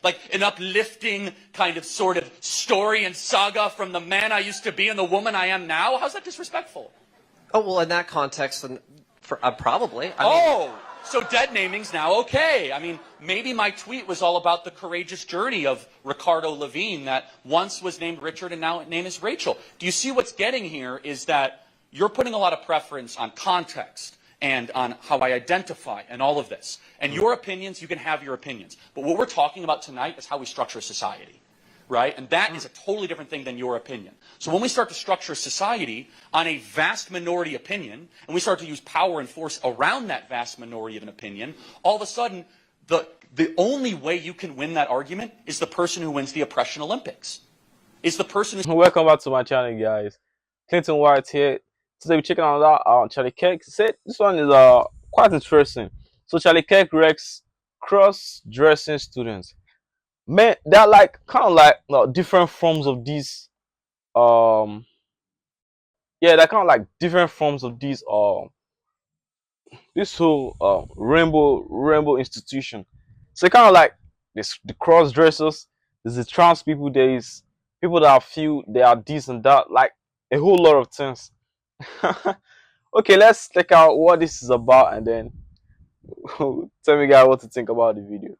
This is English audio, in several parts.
Like an uplifting kind of sort of story and saga from the man I used to be and the woman I am now? How's that disrespectful? Oh, well, in that context, then probably. I mean, so dead naming's now okay. I mean, maybe my tweet was all about the courageous journey of Ricardo Levine that once was named Richard and now name is Rachel. Do you see what's getting here is that you're putting a lot of preference on context and on how I identify and all of this. And your opinions, you can have your opinions. But what we're talking about tonight is how we structure society, right? And that is a totally different thing than your opinion. So when we start to structure society on a vast minority opinion, and we start to use power and force around that vast minority of an opinion, all of a sudden, the only way you can win that argument is the person who wins the oppression Olympics. Is the person who... Welcome back to my channel, guys. Clinton White here. Today we're checking out Charlie Kirk said this one is quite interesting. So Charlie Kirk wrecks cross-dressing students. Man, they're like kind of like different forms of these yeah, they're kind of like different forms of these this whole rainbow institution. So kind of like the cross-dressers, there's the trans people, there's people that feel they are this and that, like a whole lot of things. Okay, let's check out what this is about and then tell me guys what to think about the video.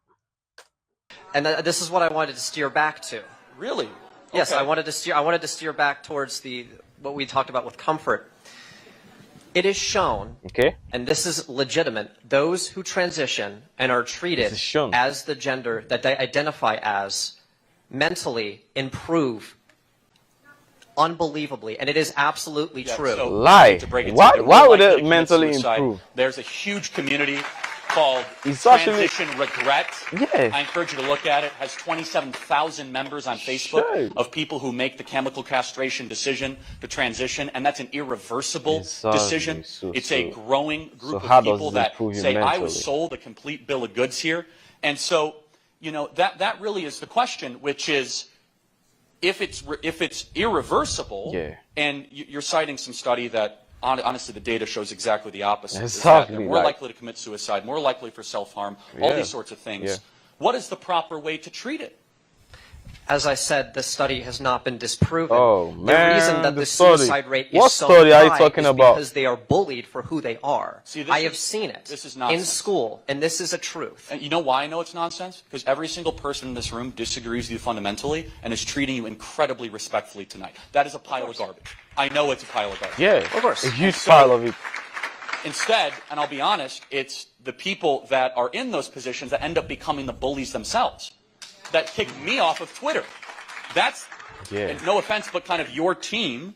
And this is what I wanted to steer back to. Really? Yes, okay. I wanted to steer back towards what we talked about with comfort. It is shown, okay, and this is legitimate, those who transition and are treated as the gender that they identify as mentally improve unbelievably, and it is absolutely true. So lie. Why would it mentally improve? There's a huge community called Transition Regret. Yeah. I encourage you to look at it. It has 27,000 members on Facebook of people who make the chemical castration decision to transition, and that's an irreversible decision. It's a growing group of people that say, I was sold a complete bill of goods here. And so, you know, that really is the question, which is, if it's irreversible, and you're citing some study that honestly the data shows exactly the opposite. Exactly, they're more likely to commit suicide, more likely for self-harm, all these sorts of things. What is the proper way to treat it? As I said, the study has not been disproven. Oh, man, the reason that the suicide rate is so study high are you talking is about? because they are bullied for who they are. See, I have seen it in school, and this is a truth. And you know why I know it's nonsense? Because every single person in this room disagrees with you fundamentally and is treating you incredibly respectfully tonight. That is a pile of garbage. I know it's a pile of garbage. Yeah, of course. A huge pile of it. Instead, and I'll be honest, it's the people that are in those positions that end up becoming the bullies themselves that kick me off of Twitter. That's, and no offense, but kind of your team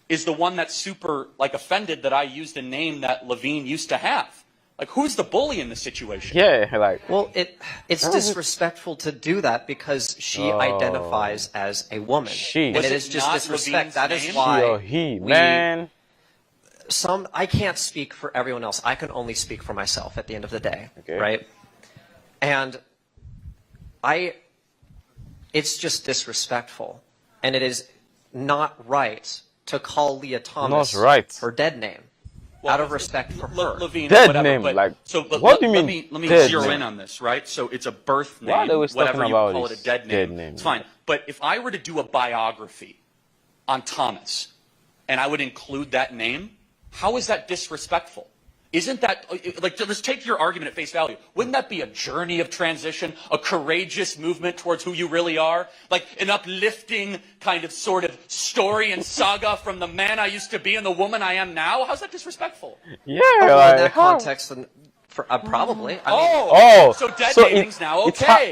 is the one that's super like offended that I used a name that Levine used to have. Like, who's the bully in this situation? Yeah, like, well, it's disrespectful to do that because she identifies as a woman. She. And it is just disrespect. That is she why or he, man. I can't speak for everyone else. I can only speak for myself at the end of the day, right? And it's just disrespectful, and it is not right to call Leah Thomas her dead name out of respect for her. Levine, dead whatever, name, but, like, so, what do you mean? Let me zero in on this, right? So it's a birth name, whatever you call it, a dead name. It's fine. But if I were to do a biography on Thomas, and I would include that name, how is that disrespectful? Isn't that, like, let's take your argument at face value. Wouldn't that be a journey of transition, a courageous movement towards who you really are? Like an uplifting kind of sort of story and saga from the man I used to be and the woman I am now? How's that disrespectful? Yeah, well, in that context, then probably. So dead naming's now okay.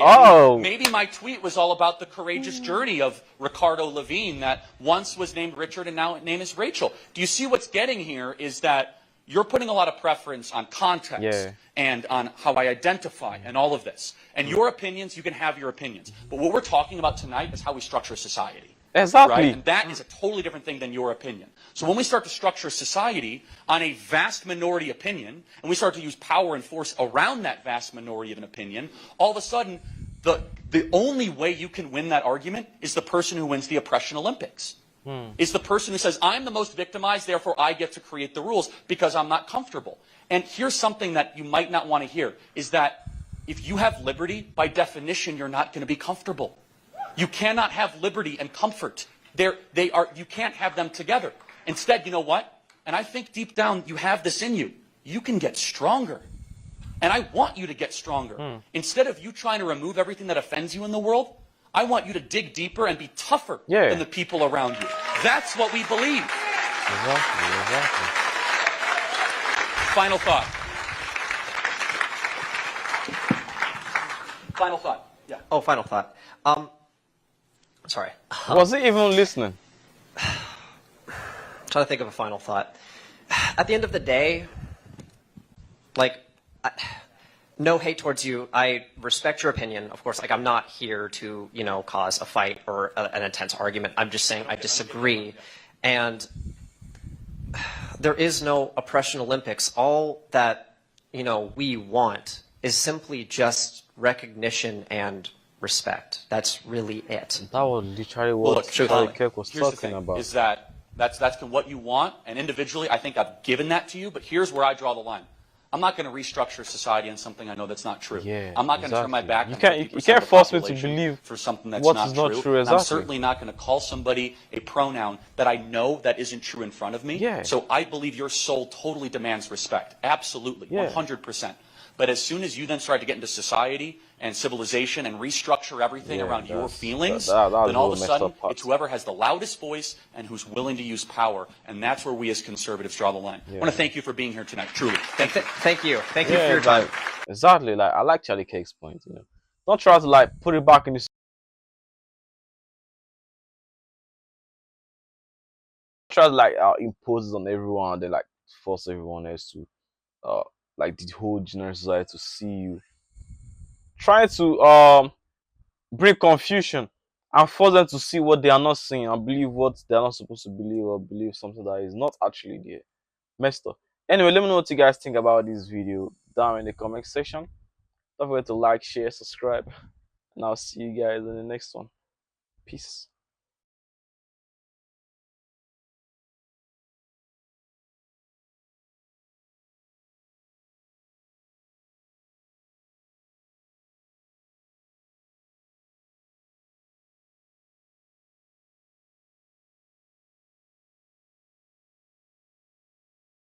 Maybe my tweet was all about the courageous journey of Ricardo Levine that once was named Richard and now name is Rachel. Do you see what's getting here is that you're putting a lot of preference on context and on how I identify and all of this. And your opinions, you can have your opinions. But what we're talking about tonight is how we structure society. Exactly. Right? And that is a totally different thing than your opinion. So when we start to structure society on a vast minority opinion, and we start to use power and force around that vast minority of an opinion, all of a sudden, the only way you can win that argument is the person who wins the oppression Olympics. Is the person who says, I'm the most victimized, therefore I get to create the rules because I'm not comfortable. And here's something that you might not want to hear, is that if you have liberty, by definition, you're not going to be comfortable. You cannot have liberty and comfort. You can't have them together. Instead, you know what? And I think deep down you have this in you. You can get stronger. And I want you to get stronger. Instead of you trying to remove everything that offends you in the world, I want you to dig deeper and be tougher than the people around you. That's what we believe. Exactly. Final thought. Final thought. Yeah. Oh, final thought. Sorry. Was he even listening? Trying to think of a final thought. At the end of the day, like, no hate towards you. I respect your opinion. Of course, like, I'm not here to, you know, cause a fight or an intense argument. I'm just saying I disagree. And there is no oppression Olympics. All that, you know, we want is simply just recognition and respect. That's really it. That was literally what Kirk was talking about. Is that that's what you want, and individually, I think I've given that to you. But here's where I draw the line. I'm not going to restructure society on something I know that's not true. I'm not going to turn my back. You can't force me to believe for something that's not true. I'm certainly not going to call somebody a pronoun that I know that isn't true in front of me. So I believe your soul totally demands respect. Absolutely, 100%. But as soon as you then start to get into society and civilization and restructure everything around your feelings, then all of a sudden it's whoever has the loudest voice and who's willing to use power. And that's where we as conservatives draw the line. I want to thank you for being here tonight, truly. Thank you. Thank you for your time. Exactly. Like, I like Charlie Kirk's point. You know, don't try to like put it back in the. Try to like impose it on everyone and then like force everyone else to like the whole general society to see you. Trying to bring confusion and force them to see what they are not seeing and believe what they are not supposed to believe, or believe something that is not actually there. Messed up. Anyway, let me know what you guys think about this video down in the comment section. Don't forget to like, share, subscribe, and I'll see you guys in the next one. Peace.